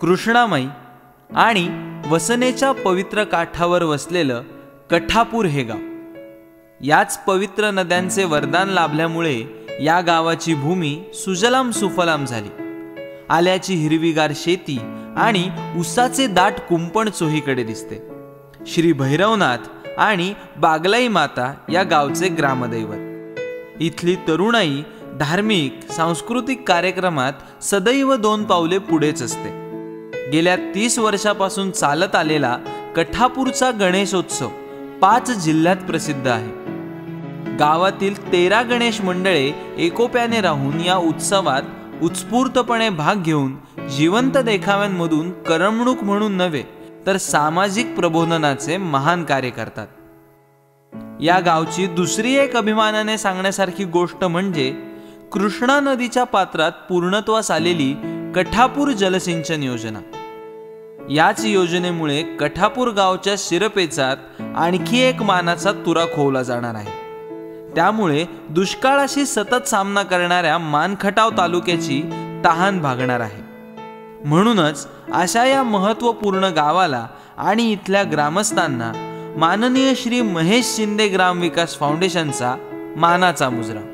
कृष्णामाई आणि वसनेच्या पवित्र काठावर वसलेलं कठापूर हे गाव. याच पवित्र नद्यांचे वरदान लाभल्यामुळे या गावाची भूमी सुजलाम सुफलाम झाली. आल्याची हिरवीगार शेती आणि उसाचे दाट कुंपण चोहीकडे दिसते. श्री भैरवनाथ आणि बागलाई माता या गावचे ग्रामदैवत. इथली तरुणाई धार्मिक सांस्कृतिक कार्यक्रमात सदैव 2 पावले पुढेच असते. गेल्या 30 वर्षापासून चालत आलेला कठापूरचा गणेशोत्सव 5 जिल्ह्यात प्रसिद्ध आहे. गावातील 13 गणेश मंडळे एकोप्याने राहून या उत्सवात उत्स्फूर्तपणे भाग घेऊन जिवंत देखाव्यांमधून करमणूक म्हणून नव्हे तर सामाजिक प्रबोधनाचे महान कार्य करतात. या गावची दुसरी एक अभिमानाने सांगण्यासारखी गोष्ट म्हणजे कृष्णा नदीच्या पात्रात पूर्णत्वास आलेली कठापूर जलसिंचन योजना. याच योजनेमुळे कठापूर गावच्या शिरपेचात आणखी एक मानाचा तुरा खोवला जाणार आहे. त्यामुळे दुष्काळाशी सतत सामना करणाऱ्या मानखटाव तालुक्याची तहान भागणार आहे. म्हणूनच अशा या महत्त्वपूर्ण गावाला आणि इथल्या ग्रामस्थांना माननीय श्री महेश शिंदे ग्रामविकास फाउंडेशनचा मानाचा मुजरा.